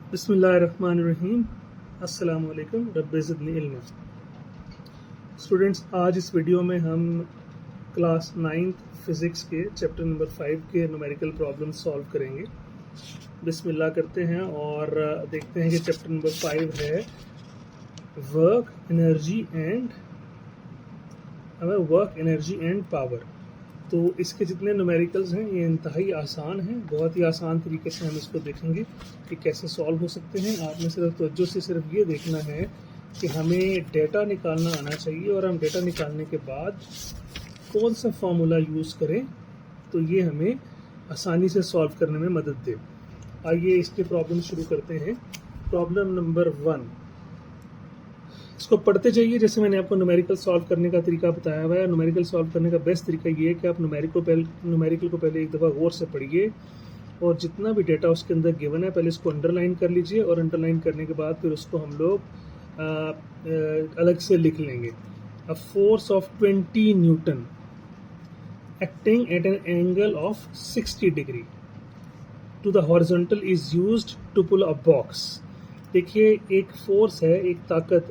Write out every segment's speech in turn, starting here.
बिस्मिल्लाहिर्रहमानिर्रहीम। अस्सलामु अलैकुम, रब्बि ज़िदनी इल्मा। स्टूडेंट्स, आज इस वीडियो में हम क्लास 9th फिज़िक्स के चैप्टर नंबर 5 के न्यूमेरिकल प्रॉब्लम सॉल्व करेंगे। बिस्मिल्लाह करते हैं और देखते हैं कि चैप्टर नंबर 5 है वर्क, एनर्जी एंड पावर। तो इसके जितने न्यूमेरिकल्स हैं ये इंतहाई आसान हैं। बहुत ही आसान तरीके से हम इसको देखेंगे कि कैसे सॉल्व हो सकते हैं। आपने सिर्फ तवज्जो से सिर्फ ये देखना है कि हमें डेटा निकालना आना चाहिए और हम डेटा निकालने के बाद कौन सा फार्मूला यूज़ करें तो ये हमें आसानी से सॉल्व करने में मदद दे। आइए इसके प्रॉब्लम शुरू करते हैं। प्रॉब्लम नंबर 1, इसको पढ़ते जाइए। जैसे मैंने आपको न्यूमेरिकल सॉल्व करने का तरीका बताया हुआ है। न्यूमेरिकल सॉल्व करने का बेस्ट तरीका ये है कि आप न्यूमेरिकल को पहले एक दफ़ा गौर से पढ़िए और जितना भी डेटा उसके अंदर गिवन है पहले इसको अंडरलाइन कर लीजिए और अंडरलाइन करने के बाद फिर उसको हम लोग अलग से लिख लेंगे। A force of 20 newton acting at an angle of 60 degree to the horizontal is used to pull a box. देखिए, एक फोर्स है, एक ताकत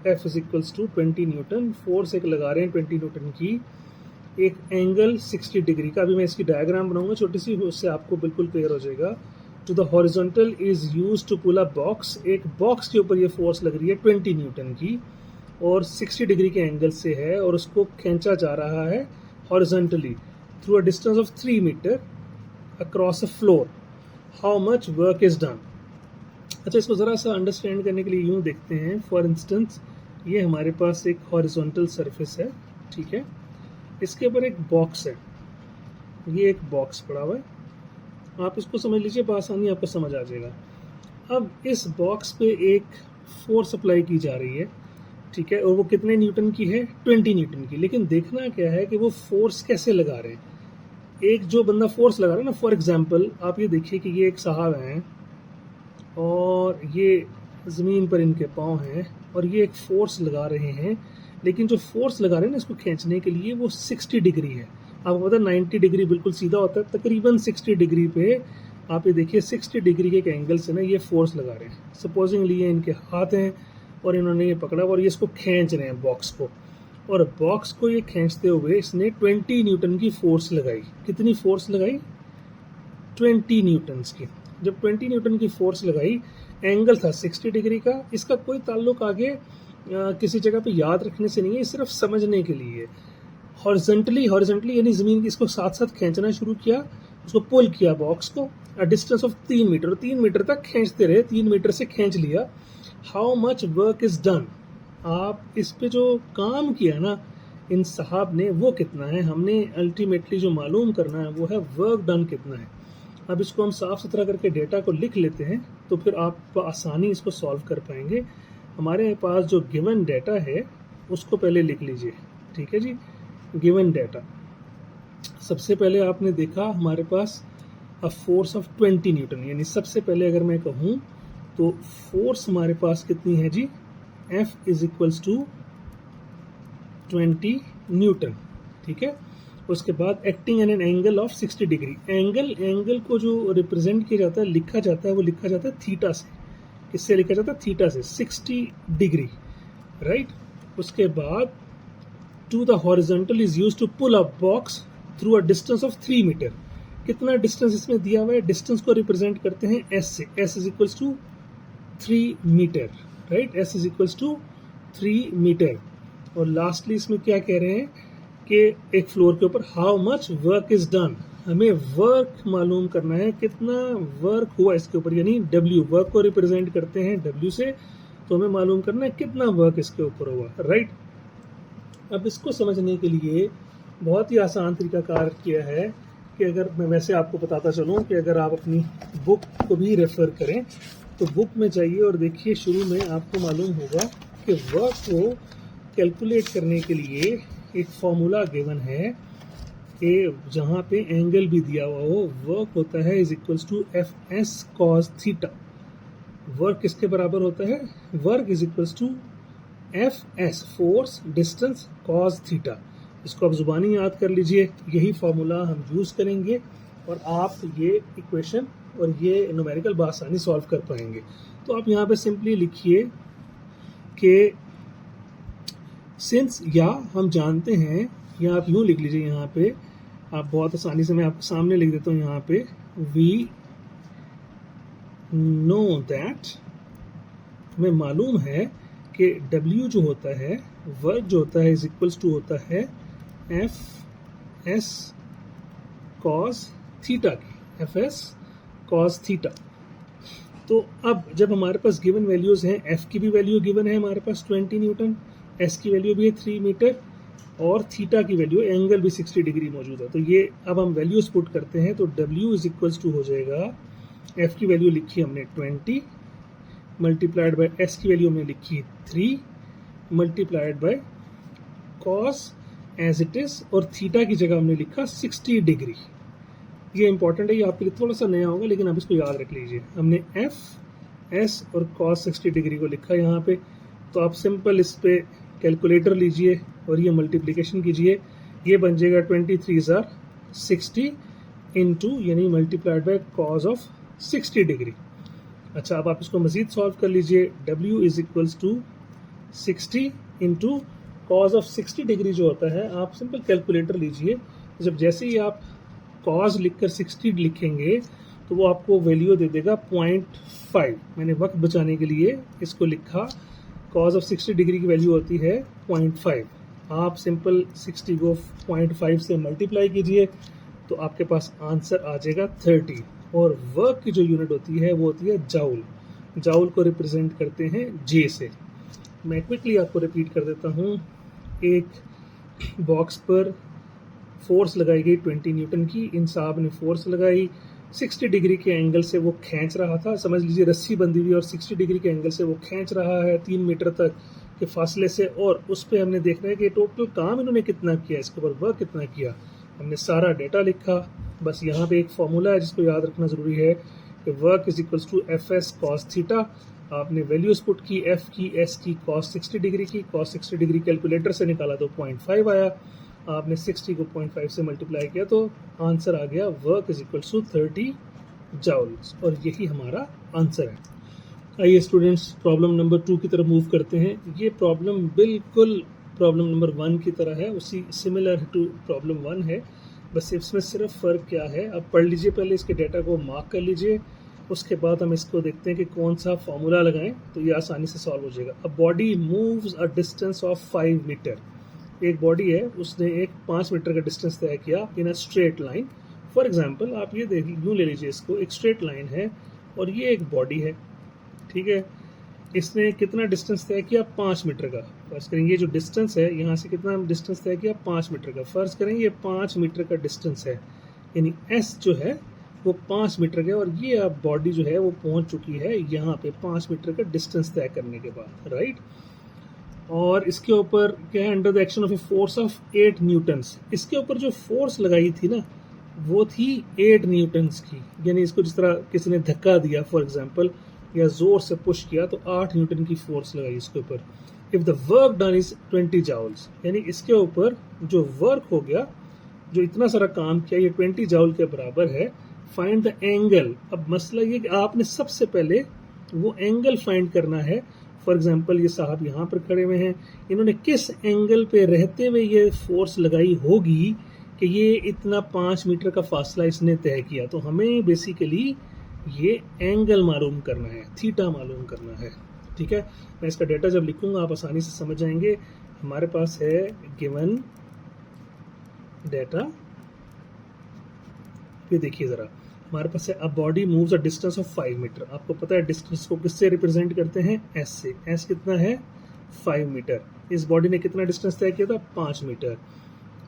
F is equals to 20 newton. Force एक लगा रहे हैं 20 न्यूटन की, एक एंगल 60 डिग्री का। अभी मैं इसकी डायग्राम बनाऊंगा छोटी सी, उससे आपको बिल्कुल क्लियर हो जाएगा। To the horizontal is use to pull a box. एक बॉक्स के ऊपर ये फोर्स लग रही है 20 न्यूटन की और 60 डिग्री के एंगल से है और उसको खींचा जा रहा है horizontally through a distance of 3 metre across a floor. How much work is done. अच्छा, इसको ज़रा सा अंडरस्टैंड करने के लिए यूँ देखते हैं। फॉर इंस्टेंस, ये हमारे पास एक हॉरिजॉन्टल सरफेस है, ठीक है। इसके ऊपर एक बॉक्स है, ये एक बॉक्स पड़ा हुआ है। आप इसको समझ लीजिए, बआसानी आपको समझ आ जाएगा। अब इस बॉक्स पे एक फोर्स अप्लाई की जा रही है, ठीक है, और वो कितने न्यूटन की है? 20 न्यूटन की। लेकिन देखना क्या है कि वो फोर्स कैसे लगा रहे हैं। एक जो बंदा फोर्स लगा रहा है ना, फॉर एग्जाम्पल आप ये देखिए कि ये एक साहब हैं और ये ज़मीन पर इनके पाँव हैं और ये एक फ़ोर्स लगा रहे हैं। लेकिन जो फोर्स लगा रहे हैं ना इसको खींचने के लिए, वो 60 डिग्री है। आपको पता है 90 डिग्री बिल्कुल सीधा होता है, तकरीबन 60 डिग्री पे आप ये देखिए 60 डिग्री के एक एंगल से ना ये फोर्स लगा रहे हैं। सपोजिंगली ये इनके हाथ हैं और इन्होंने ये पकड़ा और ये इसको खींच रहे हैं बॉक्स को, और बॉक्स को ये खींचते हुए इसने 20 न्यूटन की फोर्स लगाई। कितनी फोर्स लगाई? 20 न्यूटन्स की। जब 20 न्यूटन की फोर्स लगाई, एंगल था 60 डिग्री का। इसका कोई ताल्लुक आगे किसी जगह पे याद रखने से नहीं है, सिर्फ समझने के लिए। हॉरिजॉन्टली यानी ज़मीन की, इसको साथ साथ खींचना शुरू किया, उसको पुल किया बॉक्स को a distance of 3 metre. 3 metre तक खींचते रहे, 3 मीटर से खींच लिया। How much work is done. आप इस पे जो काम किया ना इन साहब ने, वो कितना है, हमने अल्टीमेटली जो मालूम करना है वो है वर्क डन कितना है। अब इसको हम साफ़ सुथरा करके डेटा को लिख लेते हैं तो फिर आप आसानी इसको सॉल्व कर पाएंगे। हमारे पास जो गिवन डेटा है उसको पहले लिख लीजिए, ठीक है जी। गिवन डेटा, सबसे पहले आपने देखा हमारे पास अ फोर्स ऑफ 20 न्यूटन, यानी सबसे पहले अगर मैं कहूँ तो फोर्स हमारे पास कितनी है जी? F is equals to 20 newton, ठीक है। उसके बाद acting an angle of 60 degree. Angle को जो रिप्रेजेंट किया जाता है, लिखा जाता है, वो लिखा जाता है थीटा से। किससे लिखा जाता है? थीटा से, 60 डिग्री, राइट। उसके बाद to the horizontal is used to pull a box through a distance of 3 metre. कितना डिस्टेंस इसमें दिया हुआ है? डिस्टेंस को रिप्रेजेंट करते हैं S से। S is equals to 3 metre, right. S is equals to 3 metre. और लास्टली इसमें क्या कह रहे हैं कि एक फ्लोर के ऊपर how much work is done. हमें वर्क मालूम करना है, कितना वर्क हुआ इसके ऊपर, यानी W। वर्क को रिप्रेजेंट करते हैं W से, तो हमें मालूम करना है कितना वर्क इसके ऊपर हुआ, राइट। अब इसको समझने के लिए बहुत ही आसान तरीका कार किया है कि अगर मैं वैसे आपको बताता चलूँ कि अगर आप अपनी बुक को भी रेफर करें तो बुक में जाइए और देखिए, शुरू में आपको मालूम होगा कि वर्क को कैलकुलेट करने के लिए एक फॉर्मूला गिवन है कि जहाँ पे एंगल भी दिया हुआ हो, वर्क होता है is equals to Fs cos theta. Work किसके बराबर होता है? Work is equals to Fs, force, distance, cos theta. इसको आप जुबानी याद कर लीजिए, यही फार्मूला हम यूज़ करेंगे और आप ये इक्वेशन और ये न्यूमेरिकल बआसानी सॉल्व कर पाएंगे। तो आप यहाँ पे सिंपली लिखिए कि सिंस, या हम जानते हैं, या आप यूँ लिख लीजिए यहाँ पे, आप बहुत आसानी से, मैं आपके सामने लिख देता हूँ यहाँ पे, वी नो दैट, हमें मालूम है कि W जो होता है, वर्क जो होता है, इज इक्वल्स टू होता है एफ एस कॉस थीटा की, एफ एस कॉस थीटा। तो अब जब हमारे पास गिवन वैल्यूज हैं, एफ की भी वैल्यू गिवन है हमारे पास 20 न्यूटन, एस की वैल्यू भी है 3 मीटर, और थीटा की वैल्यू, एंगल भी 60 डिग्री मौजूद है। तो ये अब हम वैल्यूज पुट करते हैं, तो W इज इक्वल्स टू हो जाएगा, एफ की वैल्यू लिखी हमने 20 मल्टीप्लाइड बाय एस की वैल्यू हमने लिखी 3 multiplied by cos as it is, और थीटा की जगह हमने लिखा 60 डिग्री। ये इंपॉर्टेंट है, ये आपके लिए थोड़ा सा नया होगा, लेकिन आप इसको याद रख लीजिए। हमने एफ एस और कॉस 60 डिग्री को लिखा यहाँ पे। तो आप सिंपल इस पे कैलकुलेटर लीजिए और ये मल्टीप्लिकेशन कीजिए, ये बन जाएगा 23 इंटू, यानी multiplied by cos of 60 degree. अच्छा, अब आप इसको मजीद सॉल्व कर लीजिए। W is equals to 60 into cos of 60 degree जो होता है, आप सिंपल कैलकुलेटर लीजिए। जब जैसे ही आप कॉस लिखकर 60 लिखेंगे तो वो आपको वैल्यू दे देगा 0.5। मैंने वक्त बचाने के लिए इसको लिखा, कॉस ऑफ 60 डिग्री की वैल्यू होती है 0.5। आप सिंपल 60 को 0.5 से मल्टीप्लाई कीजिए तो आपके पास आंसर आ जाएगा 30। और वर्क की जो यूनिट होती है वो होती है जाउल। जाउल को रिप्रेजेंट करते हैं J से। मैं क्विकली आपको रिपीट कर देता हूँ। एक बॉक्स पर फोर्स लगाई गई 20 न्यूटन की, इन साहब ने फोर्स लगाई, 60 डिग्री के एंगल से वो खींच रहा था, समझ लीजिए रस्सी बंधी हुई और 60 डिग्री के एंगल से वो खींच रहा है 3 मीटर तक के फासले से। और उस पर हमने देखना है कि टोटल काम इन्होंने कितना किया, इसके ऊपर वर्क कितना किया। हमने सारा डेटा लिखा। बस यहाँ पे एक फॉर्मूला है जिसको याद रखना ज़रूरी है कि work is equals to F S cos theta. आपने वैल्यूज पुट की, एफ की, एस की, कॉस 60 डिग्री की, कॉस 60 डिग्री कैलकुलेटर से निकाला तो 0.5 आया। आपने 60 को 0.5 से मल्टीप्लाई किया तो आंसर आ गया work is equals to 30 joules, और यही हमारा आंसर है। आइए स्टूडेंट्स, प्रॉब्लम नंबर 2 की तरफ मूव करते हैं। ये प्रॉब्लम बिल्कुल प्रॉब्लम नंबर 1 की तरह है, उसी सिमिलर टू प्रॉब्लम 1 है, बस इसमें सिर्फ फ़र्क क्या है। अब पढ़ लीजिए, पहले इसके डेटा को मार्क कर लीजिए, उसके बाद हम इसको देखते हैं कि कौन सा फॉर्मूला लगाएं तो ये आसानी से सॉल्व हो जाएगा। A body moves a distance of 5 metre. एक बॉडी है, उसने एक 5 मीटर का डिस्टेंस तय किया in a straight line. For example आप ये देख यूँ ले लीजिए, इसको एक स्ट्रेट लाइन है और ये एक बॉडी है, ठीक है। इसने कितना डिस्टेंस तय किया, 5 मीटर का। फर्ज करें ये जो डिस्टेंस है, यहाँ से कितना डिस्टेंस तय किया, 5 मीटर का। फर्ज करें ये 5 मीटर का डिस्टेंस है, यानी एस जो है वो 5 मीटर का, और ये अब बॉडी जो है वो पहुंच चुकी है यहाँ पे 5 मीटर का डिस्टेंस तय करने के बाद, राइट। और इसके ऊपर क्या है, under the action of a force of 8 Newton's. इसके ऊपर जो फोर्स लगाई थी ना वो थी 8 न्यूटन्स की, यानी इसको जिस तरह किसी ने धक्का दिया फॉर एग्जाम्पल, या जोर से पुश किया तो 8 न्यूटन की फोर्स लगाई इसके ऊपर। If the work done is 20 joules, यानी इसके ऊपर जो वर्क हो गया, जो इतना सारा काम किया, ये 20 जाउल के बराबर है। Find the angle. अब मसला ये कि आपने सबसे पहले वो एंगल फाइंड करना है। फॉर एग्जाम्पल ये साहब यहाँ पर खड़े हुए हैं, इन्होंने किस एंगल पे रहते हुए ये फोर्स लगाई होगी कि ये इतना 5 मीटर का फासला इसने तय किया। तो हमें बेसिकली ये एंगल मालूम करना है, थीटा मालूम करना है, ठीक है। मैं इसका डेटा जब लिखूंगा आप आसानी से समझ जाएंगे। हमारे पास है गिवन डेटा, ये देखिए ज़रा, हमारे पास है a body moves a distance of 5 metre. आपको पता है डिस्टेंस को किससे रिप्रेजेंट करते हैं, एस से। एस कितना है, 5 मीटर। इस बॉडी ने कितना डिस्टेंस तय किया था, 5 metre,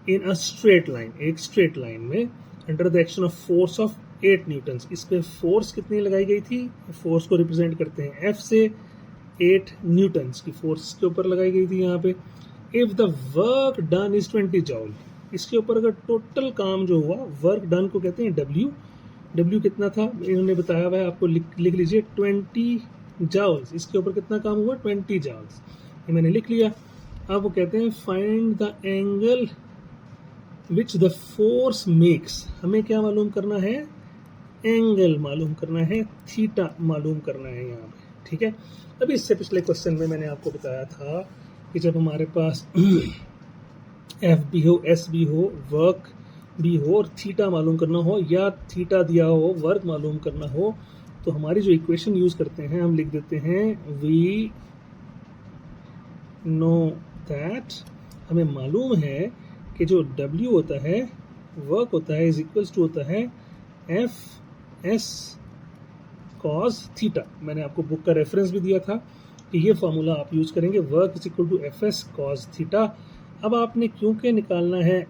in a straight line, एक स्ट्रेट लाइन में, under the action of force of 8 newtons. इस पे फोर्स कितनी लगाई गई थी, फोर्स को रिप्रेजेंट करते हैं एफ से, 8 न्यूटन्स की फोर्स के ऊपर लगाई गई थी यहाँ पे। If the work done is 20 joule, इसके ऊपर अगर टोटल काम जो हुआ, वर्क डन को कहते हैं W। W कितना था इन्होंने बताया हुआ है, आपको लिख लीजिए 20 जाउल्स। इसके ऊपर कितना काम हुआ, 20 जाउल्स, ये मैंने लिख लिया। अब वो कहते हैं find the angle which the force makes, हमें क्या मालूम करना है, एंगल मालूम करना है, थीटा मालूम करना है यहाँ पे, ठीक है। अभी इससे पिछले क्वेश्चन में मैंने आपको बताया था कि जब हमारे पास एफ भी हो, एस भी हो, वर्क भी हो और थीटा मालूम करना हो, या थीटा दिया हो वर्क मालूम करना हो, तो हमारी जो इक्वेशन यूज करते हैं हम लिख देते हैं वी नो दैट, हमें मालूम है कि जो W होता है, वर्क होता है, इज इक्वल्स टू होता है एफ एस कॉस थीटा। मैंने आपको बुक का रेफरेंस भी दिया था कि ये फॉर्मूला आप यूज करेंगे, work is equal to F S cos theta. अब आपने क्योंकि निकालना है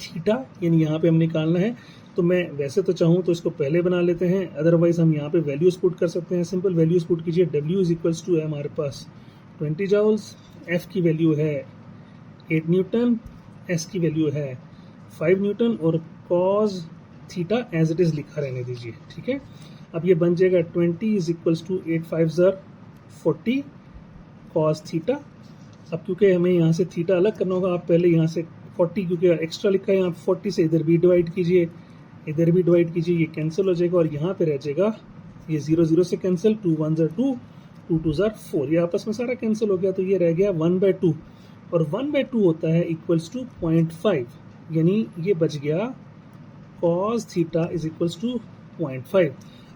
थीटा, यानी यहाँ पे हम निकालना है, तो मैं वैसे तो चाहूँ तो इसको पहले बना लेते हैं, अदरवाइज हम यहाँ पे वैल्यूज पुट कर सकते हैं। सिंपल वैल्यूज पुट कीजिए, W इज इक्वल्स टू है हमारे पास 20 जाउल्स, F की वैल्यू है 8 न्यूटन, S की वैल्यू है 5 न्यूटन और cos theta as it is लिखा रहने दीजिए, ठीक है। अब ये बन जाएगा 20 is equals to 8 5 40 cos theta. अब क्योंकि हमें यहाँ से थीटा अलग करना होगा, आप पहले यहाँ से 40 क्योंकि एक्स्ट्रा लिखा है यहाँ 40 से इधर भी डिवाइड कीजिए, इधर भी डिवाइड कीजिए, ये कैंसिल हो जाएगा और यहाँ पे रह जाएगा ये 0 0 से कैंसिल, 2 1 2 2 2 4, ये आपस में सारा कैंसिल हो गया, तो ये रह गया 1/2 और 1/2 होता है इक्वल्स टू 0.5, यानी ये बच गया cos theta is equals to 0.5।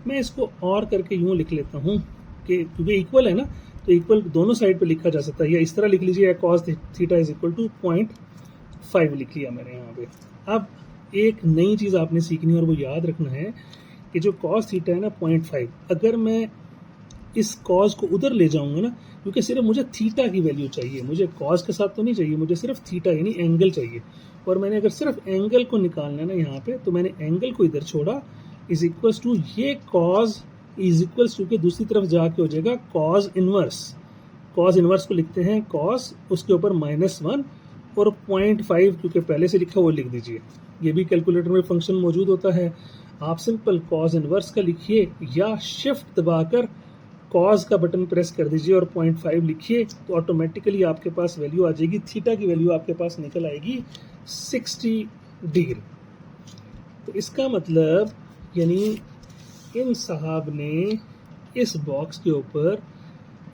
मैं इसको और करके यूँ लिख लेता हूँ कि क्योंकि इक्वल है ना, तो इक्वल दोनों साइड पे लिखा जा सकता है, या इस तरह लिख लीजिए, cos theta is equal to 0.5 लिख लिया मैंने यहाँ पे। अब एक नई चीज़ आपने सीखनी है और वो याद रखना है कि जो कॉस थीटा है ना 0.5, अगर मैं इस कॉस को उधर ले जाऊंगा ना, क्योंकि सिर्फ मुझे थीटा की वैल्यू चाहिए, मुझे कॉस के साथ तो नहीं चाहिए, मुझे सिर्फ थीटा यानी एंगल चाहिए, और मैंने अगर सिर्फ एंगल को निकालना है ना यहाँ पे, तो मैंने एंगल को इधर छोड़ा, इज इक्वल्स टू ये कॉस इज इक्वल्स टू के दूसरी तरफ जाके हो जाएगा कॉस इनवर्स। कॉस इनवर्स को लिखते हैं कॉस, उसके ऊपर -1 और 0.5 क्योंकि पहले से लिखा वो लिख दीजिए। ये भी कैलकुलेटर में फंक्शन मौजूद होता है, आप सिंपल कॉस इनवर्स का लिखिए या शिफ्ट दबाकर कॉस का बटन प्रेस कर दीजिए और 0.5 लिखिए, तो ऑटोमेटिकली आपके पास वैल्यू आ जाएगी, थीटा की वैल्यू आपके पास निकल आएगी 60 डिग्री। तो इसका मतलब यानी इन साहब ने इस बॉक्स के ऊपर,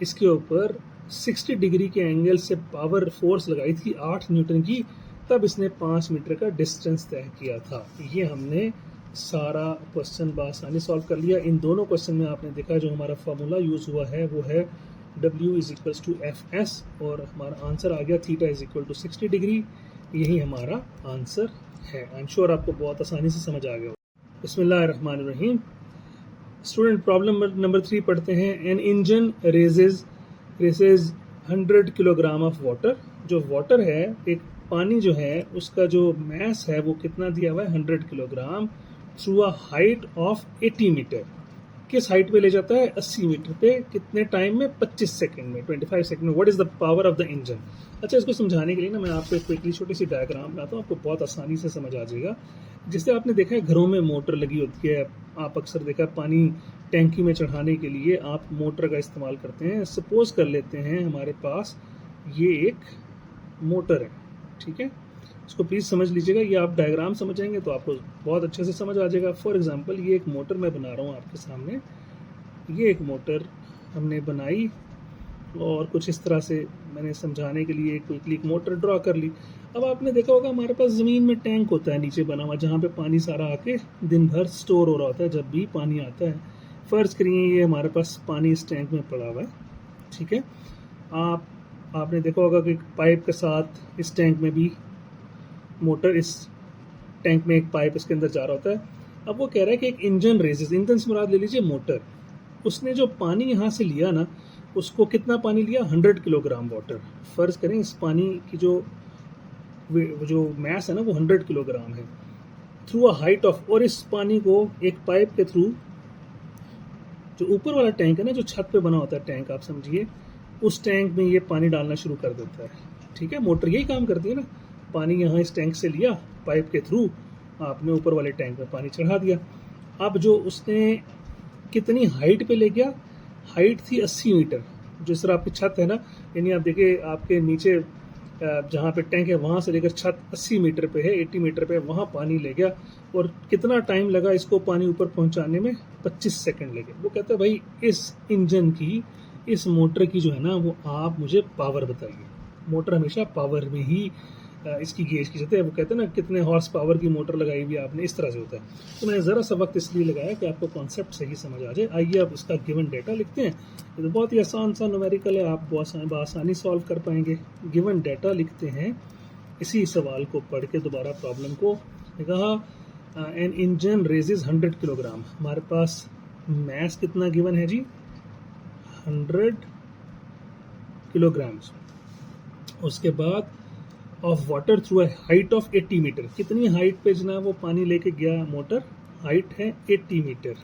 इसके ऊपर 60 डिग्री के एंगल से पावर फोर्स लगाई थी 8 न्यूटन की, तब इसने 5 मीटर का डिस्टेंस तय किया था। ये हमने सारा क्वेश्चन बआसानी सॉल्व कर लिया। इन दोनों क्वेश्चन में आपने देखा जो हमारा फार्मूला यूज हुआ है वो है W is equals to F S, और हमारा आंसर आ गया theta is equal to 60 degree. यही हमारा आंसर है। आई एम श्योर आपको बहुत आसानी से समझ आ गया। बिस्मिल्लाहिर्रहमानिर्रहीम। स्टूडेंट प्रॉब्लम नंबर 3 पढ़ते हैं। An engine raises 100 kilogram of water. जो वाटर है, एक पानी जो है उसका जो मैस है वो कितना दिया हुआ है 100 kilogram through a height of 80 metre. किस हाइट पे ले जाता है 80 मीटर पे, कितने टाइम में 25 सेकंड में, 25 सेकंड में। What is the power of the engine. अच्छा, इसको समझाने के लिए ना मैं आपको एक क्विकली छोटी सी डायग्राम बनाता हूँ, आपको बहुत आसानी से समझ आ जाएगा। जिससे आपने देखा है घरों में मोटर लगी होती है, आप अक्सर देखा है पानी टैंकी में चढ़ाने के लिए आप मोटर का इस्तेमाल करते हैं। सपोज कर लेते हैं हमारे पास ये एक मोटर है, ठीक है। इसको प्लीज़ समझ लीजिएगा, ये आप डायग्राम समझेंगे तो आपको बहुत अच्छे से समझ आ जाएगा। फॉर एग्जांपल ये एक मोटर मैं बना रहा हूँ आपके सामने। ये एक मोटर हमने बनाई और कुछ इस तरह से मैंने समझाने के लिए क्विकली एक मोटर ड्रॉ कर ली। अब आपने देखा होगा हमारे पास ज़मीन में टैंक होता है नीचे बना हुआ, जहाँ पे पानी सारा आके दिन भर स्टोर हो रहा होता है जब भी पानी आता है। फ़र्ज़ करिए ये हमारे पास पानी इस टैंक में पड़ा हुआ है, ठीक है। आपने देखा होगा कि पाइप के साथ इस टैंक में भी मोटर, इस टैंक में एक पाइप इसके अंदर जा रहा होता है। अब वो कह रहा है कि एक इंजन रेसेस, इंजन से मुराद ले लीजिए मोटर। उसने जो पानी यहाँ से लिया ना, उसको कितना पानी लिया 100 किलोग्राम वाटर। फ़र्ज़ करें इस पानी की जो मैस है ना वो 100 किलोग्राम है, थ्रू अ हाइट ऑफ, और इस पानी को एक पाइप के थ्रू, जो ऊपर वाला टैंक है ना, जो छत पे बना होता है टैंक, आप समझिए उस टैंक में ये पानी डालना शुरू कर देता है, ठीक है। मोटर यही काम करती है ना, पानी यहाँ इस टैंक से लिया, पाइप के थ्रू आपने ऊपर वाले टैंक में पानी चढ़ा दिया। अब जो उसने कितनी हाइट पे ले गया, हाइट थी 80 मीटर। जिस तरह आपकी छत है ना, यानी आप देखिए आपके नीचे जहाँ पे टैंक है वहाँ से लेकर छत 80 मीटर पे है, 80 मीटर पे वहाँ पानी ले गया। और कितना टाइम लगा इसको पानी ऊपर पहुँचाने में? 25 सेकंड लगे। वो कहता है भाई इस इंजन की, इस मोटर की जो है ना, वो आप मुझे पावर बताइए। मोटर हमेशा पावर में ही इसकी गेज की जाती है। वो कहते हैं ना कितने हॉर्स पावर की मोटर लगाई हुई है आपने, इस तरह से होता है। तो मैंने ज़रा सा वक्त इसलिए लगाया कि आपको कॉन्सेप्ट सही समझ आ जाए। आइए अब उसका गिवन डेटा लिखते हैं। ये तो बहुत ही आसान सा न्यूमेरिकल है, आप आसानी सॉल्व कर पाएंगे। गिवन डेटा लिखते हैं, इसी सवाल को पढ़ के दोबारा प्रॉब्लम को कहा एन इंजन रेजेज 100 किलोग्राम। हमारे पास मैस कितना गिवन है जी? 100 किलोग्राम्स। उसके बाद of water through a height of 80 metre. कितनी हाइट पे जनाब वो पानी लेके गया मोटर? हाइट है 80 मीटर,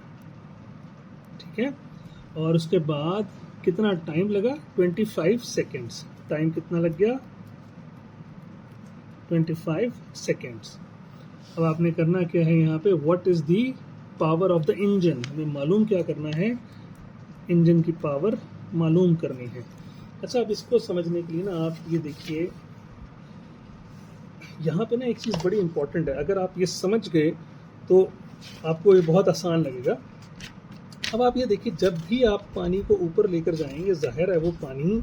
ठीक है। और उसके बाद कितना टाइम लगा? 25 सेकेंड्स। टाइम कितना लग गया? 25 सेकेंड्स। अब आपने करना क्या है यहाँ पे? What is the power of the engine? हमें मालूम क्या करना है? इंजन की पावर मालूम करनी है। अच्छा, अब इसको समझने के लिए ना आप ये देखिए, यहाँ पे ना एक चीज़ बड़ी इंपॉर्टेंट है। अगर आप ये समझ गए तो आपको ये बहुत आसान लगेगा। अब आप ये देखिए, जब भी आप पानी को ऊपर लेकर जाएंगे, जाहिर है वो पानी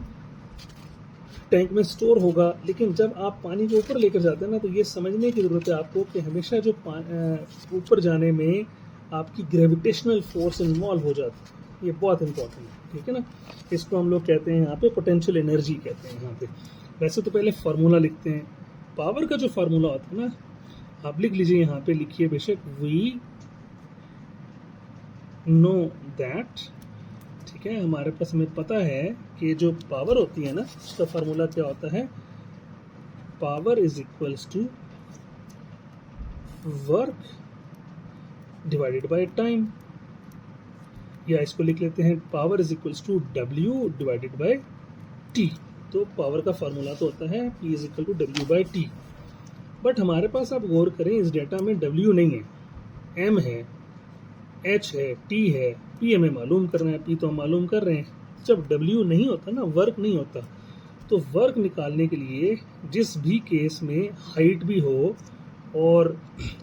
टैंक में स्टोर होगा। लेकिन जब आप पानी को ऊपर लेकर जाते हैं ना, तो ये समझने की ज़रूरत है आपको कि हमेशा जो ऊपर जाने में आपकी ग्रेविटेशनल फोर्स इन्वॉल्व हो जाती है। ये बहुत इंपॉर्टेंट है, ठीक है ना। इसको हम लोग कहते हैं यहाँ पे पोटेंशियल एनर्जी कहते हैं यहाँ पे। वैसे तो पहले फार्मूला लिखते हैं। पावर का जो फार्मूला होता है ना, आप लिख लीजिए, यहाँ पे लिखिए बेशक, वी नो दैट, ठीक है। हमारे पास हमें पता है कि जो पावर होती है ना, उसका फार्मूला क्या होता है? Power is equals to work divided by time. या इसको लिख लेते हैं, power is equals to W divided by T. तो पावर का फार्मूला तो होता है P is equal to W by T. But हमारे पास आप गौर करें, इस डेटा में W नहीं है, M है, H है, T है, P हमें मालूम करना है। P तो हम मालूम कर रहे हैं। जब W नहीं होता ना, वर्क नहीं होता, तो वर्क निकालने के लिए जिस भी केस में हाइट भी हो और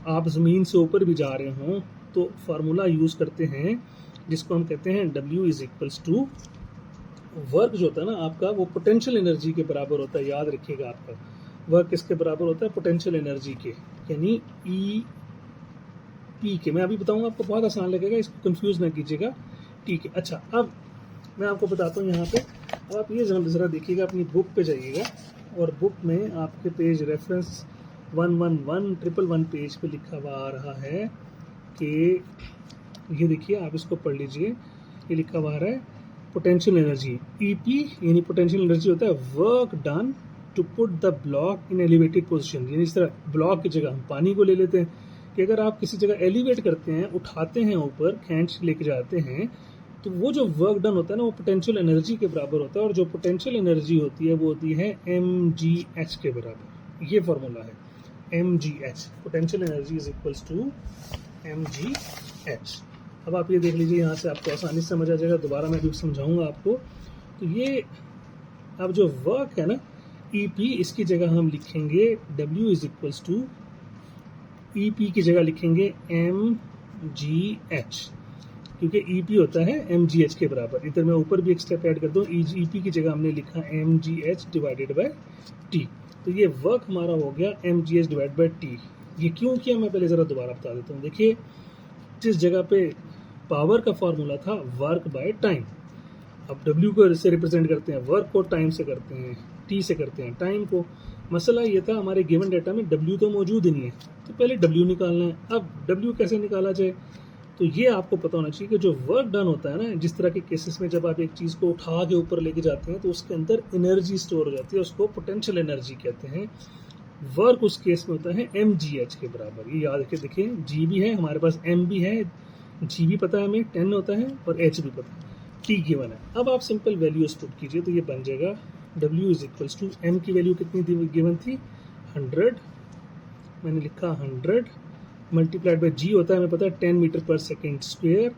आप ज़मीन से ऊपर भी जा रहे हों, तो फार्मूला यूज़ करते हैं जिसको हम कहते हैं W is equals to work जो होता है ना आपका, वो पोटेंशियल एनर्जी के बराबर होता है। याद रखिएगा, आपका वर्क किसके बराबर होता है? पोटेंशियल एनर्जी के, यानी ई पी के। मैं अभी बताऊंगा, आपको बहुत आसान लगेगा, इसको कंफ्यूज ना कीजिएगा, ठीक है। अच्छा, अब मैं आपको बताता हूँ यहाँ पे। अब आप ये ज़रा देखिएगा, अपनी बुक पे जाइएगा और बुक में आपके पेज रेफरेंस 111 पेज पे लिखा हुआ आ रहा है कि ये देखिए, आप इसको पढ़ लीजिए। ये लिखा हुआ आ रहा है पोटेंशियल एनर्जी, ईपी, यानी पोटेंशियल एनर्जी होता है work done to put the block in elevated position. यानी इस तरह ब्लॉक की जगह हम पानी को ले लेते हैं कि अगर आप किसी जगह एलिवेट करते हैं, उठाते हैं ऊपर, खींच लेके जाते हैं, तो वो जो वर्क डन होता है ना, वो पोटेंशियल एनर्जी के बराबर होता है। और जो पोटेंशियल एनर्जी होती है वो होती है mgh के बराबर। ये फॉर्मूला है mgh, potential energy is equals to mgh। अब आप ये देख लीजिए, यहाँ से आपको आसानी से समझ आ जाएगा। दोबारा मैं भी समझाऊंगा आपको। तो ये अब जो वर्क है ना, EP, इसकी जगह हम लिखेंगे W is equals to EP की जगह लिखेंगे mgh, क्योंकि EP होता है mgh के बराबर। इधर मैं ऊपर भी एक स्टेप ऐड कर दूँ, EP की जगह हमने लिखा mgh डिवाइडेड बाय t। तो ये वर्क हमारा हो गया mgh डिवाइड बाय t। ये क्यों किया मैं पहले ज़रा दोबारा बता देता हूँ। देखिए, जिस जगह पे पावर का फॉर्मूला था वर्क बाय टाइम, अब W को से रिप्रेजेंट करते हैं, वर्क को टाइम से करते हैं, T से करते हैं टाइम को। मसला ये था, हमारे गिवन डेटा में W तो मौजूद ही नहीं है, तो पहले W निकालना है। अब W कैसे निकाला जाए? तो ये आपको पता होना चाहिए कि जो वर्क डन होता है ना, जिस तरह के केसेस में जब आप एक चीज़ को उठा के ऊपर लेके जाते हैं तो उसके अंदर एनर्जी स्टोर हो जाती है, उसको पोटेंशियल एनर्जी कहते हैं। वर्क उस केस में होता है mgh के बराबर। ये याद रखे, देखिए G भी है हमारे पास, M भी है, G भी पता है हमें 10 होता है, और H भी पता है, T गिवन है। अब आप सिंपल वैल्यूज पुट कीजिए, तो ये बन जाएगा W is equals to, M की वैल्यू कितनी गिवन थी? 100, मैंने लिखा 100 मल्टीप्लाइड बाई G होता है हमें पता है 10 मीटर पर second square,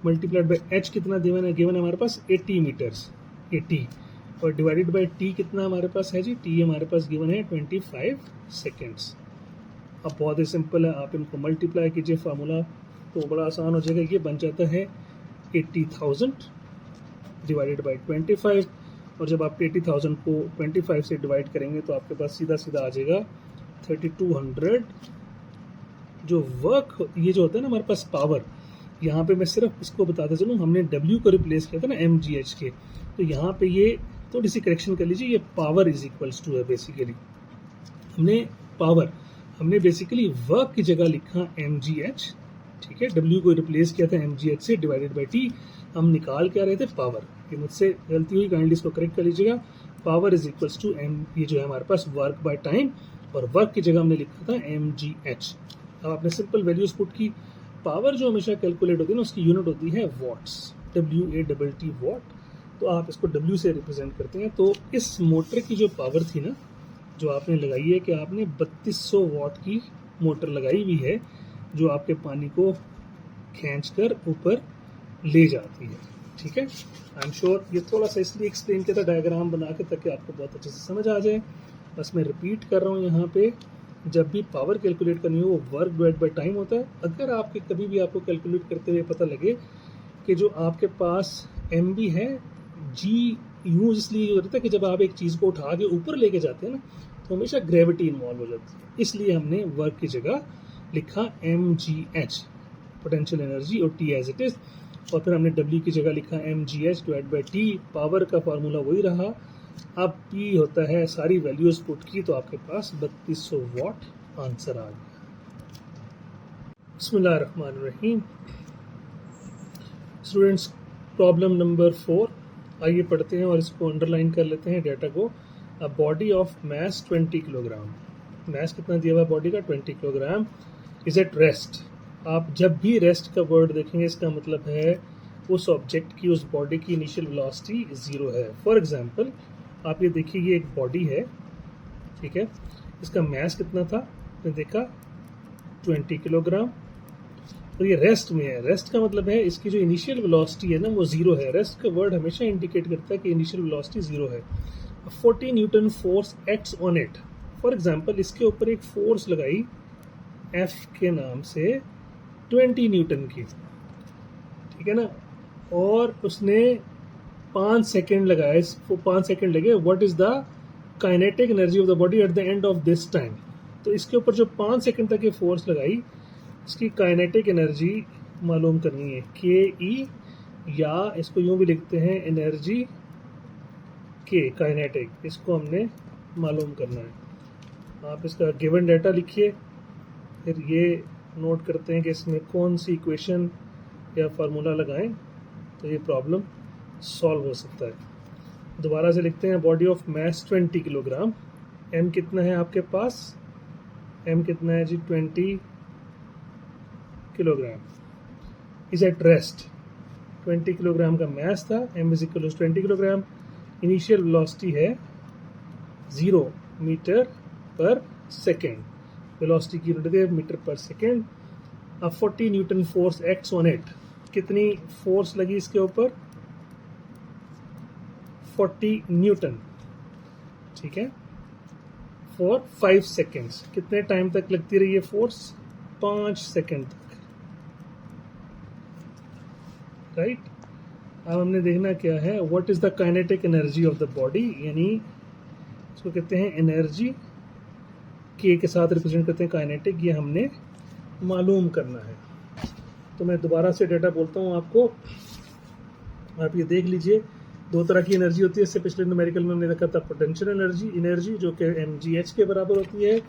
multiplied by H कितना गिवन है? गिवन है हमारे पास 80 मीटर्स, 80 और डिवाइडेड बाय टी कितना हमारे पास है जी, टी हमारे पास गिवन है 25 सेकेंड्स। अब बहुत ही सिंपल है, आप इनको मल्टीप्लाई कीजिए फार्मूला तो बड़ा आसान हो जाएगा। ये बन जाता है 80,000 डिवाइडेड बाई 25, और जब आप 80,000 को 25 से डिवाइड करेंगे तो आपके पास सीधा सीधा आ जाएगा 3200। जो वर्क ये जो होता है ना हमारे पास पावर, यहाँ पे मैं सिर्फ इसको बताते चलूँ, हमने W को रिप्लेस किया था ना mgh के, तो यहाँ पे ये थोड़ी सी करेक्शन कर लीजिए, ये पावर इज इक्वल्स टू है बेसिकली, हमने बेसिकली वर्क की जगह लिखा mgh, ठीक है, W को रिप्लेस किया था mgh से, डिवाइडेड बाई T हम निकाल के आ रहे थे पावर। ये मुझसे गलती हुई, काइंडली इसको करेक्ट कर लीजिएगा। Power is equals to m, ये जो है हमारे पास वर्क बाय टाइम, और वर्क की जगह हमने लिखा था mgh। अब आपने सिंपल वैल्यूज पुट की। पावर जो हमेशा कैलकुलेट होती है ना उसकी यूनिट होती है वॉट्स, WATT वॉट, तो आप इसको W से रिप्रेजेंट करते हैं। तो इस मोटर की जो पावर थी ना जो आपने लगाई है, कि आपने 3200 वॉट की मोटर लगाई हुई है जो आपके पानी को खींचकर ऊपर ले जाती है, ठीक है। आई एम श्योर ये थोड़ा सा इसलिए एक्सप्लेन किया था डायग्राम बना के ताकि आपको बहुत अच्छे से समझ आ जाए। बस मैं रिपीट कर रहा हूँ, यहाँ पे जब भी पावर कैलकुलेट करनी हो वो वर्क डिवाइड बाय टाइम होता है। अगर आपके कभी भी आपको कैलकुलेट करते हुए पता लगे कि जो आपके पास MB है, G यूज इसलिए होता है कि जब आप एक चीज़ को उठा के ऊपर लेके जाते हैं ना तो हमेशा ग्रेविटी इन्वॉल्व हो जाती है, इसलिए हमने वर्क की जगह लिखा mgh पोटेंशियल एनर्जी और T एज इट इज, और फिर हमने W की जगह लिखा mgh divide by T। Power का फार्मूला वही रहा। अब P होता है सारी वैल्यूज पुट की, तो आपके पास 3200 वॉट आंसर आ गया। बिस्मिल्लाहिर्रहमानिर्रहीम। स्टूडेंट्स, प्रॉब्लम नंबर 4 आइए पढ़ते हैं और इसको अंडरलाइन कर लेते हैं डेटा को। अ बॉडी ऑफ मैस 20 किलोग्राम, मैस कितना दिया हुआ बॉडी का 20 किलोग्राम, इज एट रेस्ट। आप जब भी रेस्ट का वर्ड देखेंगे इसका मतलब है उस ऑब्जेक्ट की, उस बॉडी की इनिशियल वेलोसिटी 0 है। फॉर एग्जांपल आप ये देखिए, ये एक बॉडी है, ठीक है, इसका मैस कितना था आपने देखा 20 किलोग्राम, और ये रेस्ट में है। रेस्ट का मतलब है इसकी जो इनिशियल वेलोसिटी है ना वो 0 है। रेस्ट का वर्ड हमेशा इंडिकेट करता है कि इनिशियल वेलोसिटी 0 है। 40 newton force acts on it. For example इसके ऊपर एक फोर्स लगाई F के नाम से 20 न्यूटन की, ठीक है ना, और उसने 5 सेकेंड लगाए, 5 सेकेंड लगे। What is the kinetic energy of the body at the end of this time. तो इसके ऊपर जो 5 सेकेंड तक ये फोर्स लगाई, इसकी काइनेटिक एनर्जी मालूम करनी है, KE, या इसको यूं भी लिखते हैं एनर्जी K, काइनेटिक, इसको हमने मालूम करना है। आप इसका गिवन डाटा लिखिए, फिर ये नोट करते हैं कि इसमें कौन सी इक्वेशन या फार्मूला लगाएं तो ये प्रॉब्लम सॉल्व हो सकता है। दोबारा से लिखते हैं, body of mass 20 kilogram, M कितना है आपके पास, M कितना है जी 20 kilogram, is at rest. 20 kilogram का मैस था, M is equal to 20 kilogram, initial velocity है 0 मीटर पर सेकेंड, वेलोसिटी की यूनिट है मीटर पर सेकेंड। अब 40 newton force acts on it, कितनी फोर्स लगी इसके ऊपर 40 न्यूटन, ठीक है, फॉर 5 सेकेंड्स। कितने टाइम तक लगती रही है फोर्स, 5 सेकेंड तक, राइट। अब हमने देखना क्या है, what is the kinetic energy of the body, यानी इसको कहते हैं एनर्जी, K के साथ रिप्रेजेंट करते हैं काइनेटिक, ये हमने मालूम करना है। तो मैं दोबारा से डेटा बोलता हूँ आपको, आप ये देख लीजिए। 2 तरह की एनर्जी होती है, इससे पिछले न्यूमेरिकल में हमने देखा था पोटेंशियल एनर्जी जो कि mgh के बराबर होती है,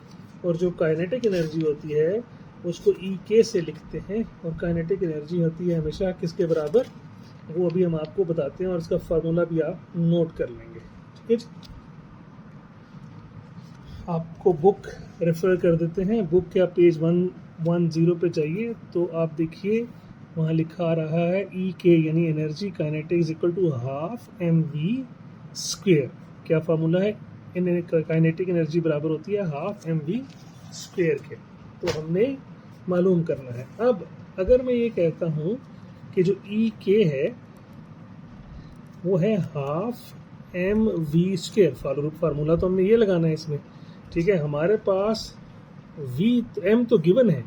और जो काइनेटिक एनर्जी होती है उसको EK से लिखते हैं, और काइनेटिक एनर्जी होती है हमेशा किसके बराबर, वो अभी हम आपको बताते हैं और इसका फार्मूला भी आप नोट कर लेंगे, ठीक है जी। आपको बुक रेफर कर देते हैं, बुक के आप पेज 110 पे चाहिए, तो आप देखिए वहाँ लिखा रहा है EK यानी energy kinetic is equal to half mv square. क्या फार्मूला है, काइनेटिक एनर्जी बराबर होती है हाफ mv स्क्वेयर के, तो हमने मालूम करना है। अब अगर मैं ये कहता हूँ कि जो EK है वो है half M V square, formula तो हमने ये लगाना है इसमें, ठीक है। हमारे पास वी एम तो गिवन है,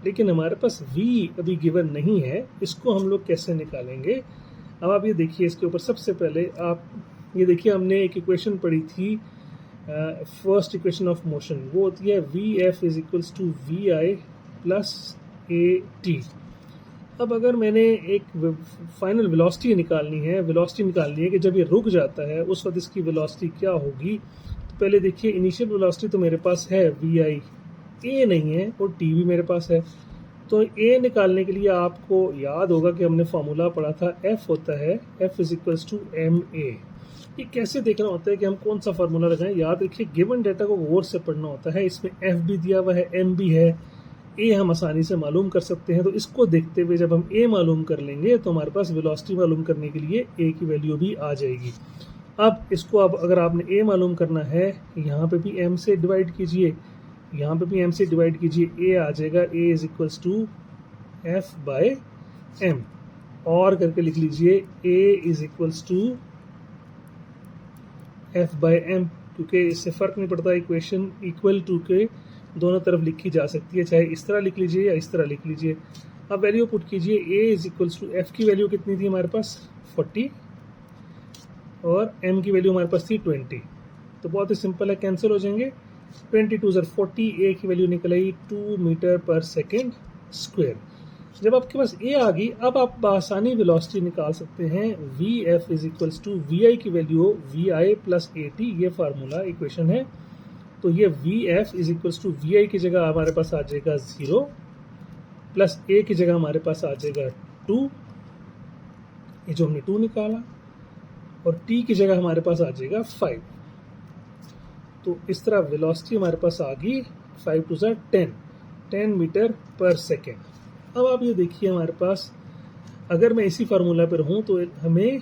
लेकिन हमारे पास वी अभी गिवन नहीं है, इसको हम लोग कैसे निकालेंगे। अब आप ये देखिए, इसके ऊपर सबसे पहले आप ये देखिए, हमने एक इक्वेशन पढ़ी थी, फर्स्ट इक्वेशन ऑफ मोशन, वो होती है V F is equals to V I plus A T. अब अगर मैंने एक फाइनल वेलोसिटी निकालनी है कि जब ये रुक जाता है उस वक्त इसकी वेलोसिटी क्या होगी। तो पहले देखिए, इनिशियल वेलोसिटी तो मेरे पास है वी आई, ए नहीं है, और टी भी मेरे पास है। तो ए निकालने के लिए आपको याद होगा कि हमने फार्मूला पढ़ा था, एफ होता है F is equals to M A. ये कैसे देखना होता है कि हम कौन सा फार्मूला लगाएं। याद रखिए, गिवन डेटा को गौर से पढ़ना होता है। इसमें एफ भी दिया हुआ है, एम भी है, ए हम आसानी से मालूम कर सकते हैं। तो इसको देखते हुए जब हम ए मालूम कर लेंगे तो हमारे पास वेलोसिटी मालूम करने के लिए ए की वैल्यू भी आ जाएगी। अब इसको अगर आपने ए मालूम करना है, यहाँ पे भी एम से डिवाइड कीजिए, यहाँ पे भी एम से डिवाइड कीजिए, ए आ जाएगा, A is equals to F by M, और करके लिख लीजिए A is equals to F by M, क्योंकि इससे फ़र्क नहीं पड़ता, इक्वेशन इक्वल टू के दोनों तरफ लिखी जा सकती है, चाहे इस तरह लिख लीजिए या इस तरह लिख लीजिए। अब वैल्यू पुट कीजिए, ए इज इक्वल्स टू एफ की वैल्यू कितनी थी हमारे पास 40, और एम की वैल्यू हमारे पास थी 20। तो बहुत ही सिंपल है, कैंसिल हो जाएंगे, 22 ज़र 40, ए की वैल्यू निकल आई 2 मीटर पर सेकेंड स्क्वेयर। जब आपके पास ए आ गई, अब आप आसानी वेलोसिटी निकाल सकते हैं। V F is equals to V I की value V I plus A T, ये फार्मूला इक्वेशन है। तो ये V F is equals to V I की जगह हमारे पास आ जाएगा 0, प्लस ए की जगह हमारे पास आ जाएगा 2, ये जो हमने 2 निकाला, और टी की जगह हमारे पास आ जाएगा 5। तो इस तरह वेलोसिटी हमारे पास आ गई 5 टू 10 मीटर पर सेकेंड। अब आप ये देखिए, हमारे पास अगर मैं इसी फार्मूला पर हूँ तो हमें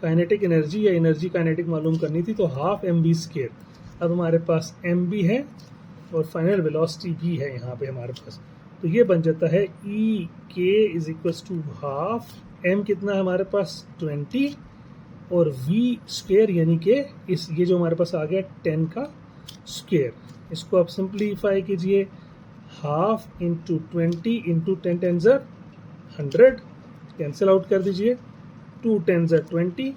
काइनेटिक एनर्जी या एनर्जी काइनेटिक मालूम करनी थी, तो हाफ एम बी स्क्वेयर। अब हमारे पास एम भी है और फाइनल वेलोसिटी भी है यहाँ पे हमारे पास, तो ये बन जाता है E K is equals to half, M कितना है हमारे पास 20, और वी स्क्वेयर यानी कि ये जो हमारे पास आ गया 10 का स्क्वेयर। इसको आप सिंप्लीफाई कीजिए, हाफ इंटू 20 इंटू 10 10 ज़र 100, कैंसिल आउट कर दीजिए, 2 10 ज़र 20,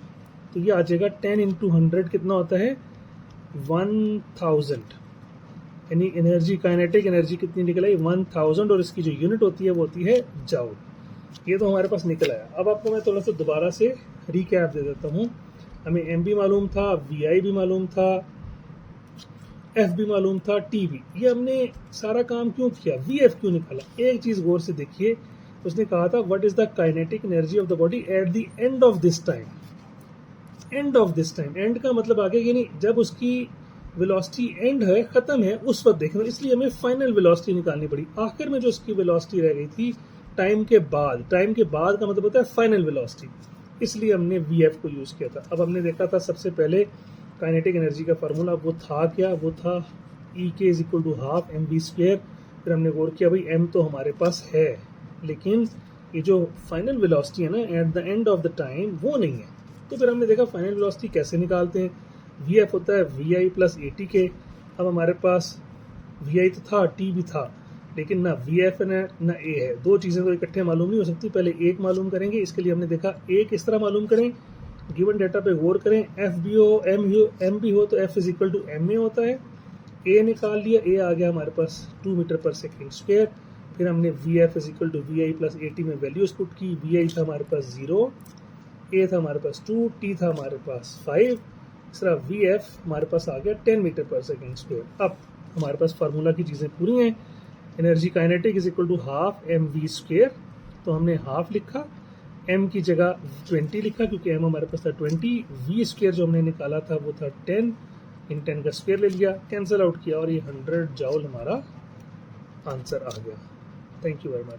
तो ये आ जाएगा 10 इंटू 100 कितना होता है 1000, यानी एनर्जी काइनेटिक एनर्जी कितनी निकल आई 1000, और इसकी जो यूनिट होती है वो होती है जाउल। ये तो हमारे पास निकल आया। अब आपको मैं थोड़ा सा दोबारा से रिकैप दे देता हूँ। हमें एम भी मालूम था, वी आई भी मालूम था, एफ भी मालूम था, टी भी। ये हमने सारा काम क्यों किया, वी एफ क्यों निकाला। एक चीज गौर से देखिए, उसने कहा था what is the kinetic energy of the body at the end of this time. End of this time, and का मतलब आगे कि नहीं, जब उसकी वेलोसिटी एंड है, खत्म है, उस वक्त देखना। इसलिए हमें फाइनल वेलोसिटी निकालनी पड़ी, आखिर में जो उसकी वेलोसिटी रह गई थी टाइम के बाद। टाइम के बाद का मतलब होता है फाइनल वेलोसिटी, इसलिए हमने वी एफ को यूज किया था। अब हमने देखा था सबसे पहले काइनेटिक एनर्जी का फार्मूला, वो था क्या, वो था E K is equal to half M B square. फिर हमने गौर किया भाई एम तो हमारे पास है, लेकिन ये जो फाइनल वेलोसिटी है ना at the end of the time, वो नहीं है। तो फिर हमने देखा फाइनल वेलोसिटी कैसे निकालते हैं। वी एफ होता है V I plus A T के। अब हमारे पास वी आई तो था, टी भी था, लेकिन ना वी एफ है ना ए है, दो चीज़ें तो इकट्ठे मालूम नहीं हो सकती। पहले एक मालूम करेंगे, इसके लिए हमने देखा ए किस तरह मालूम करें, गिवन डाटा पे गौर करें। एफ भी हो, एम भी हो, तो F is equal to M A होता है। ए निकाल लिया, ए आ गया हमारे पास 2 मीटर पर सेकेंड स्क्वेयर। फिर हमने V F is equal to V I plus A T में वैल्यूज पुट की। वी आई था हमारे पास 0, ए था हमारे पास 2, टी था हमारे पास 5, इस तरह वी एफ हमारे पास आ गया 10 मीटर पर सेकेंड स्क्वेयर। अब हमारे पास फार्मूला की चीज़ें पूरी हैं। Energy kinetic is equal to half M V square, तो हमने हाफ लिखा, एम की जगह 20 लिखा क्योंकि एम हमारे पास था 20। वी स्क्वेयर जो हमने निकाला था वो था 10, इन 10 का स्क्वेयर ले लिया, कैंसिल आउट किया, और ये 100 जाउल हमारा आंसर आ गया। Thank you very much.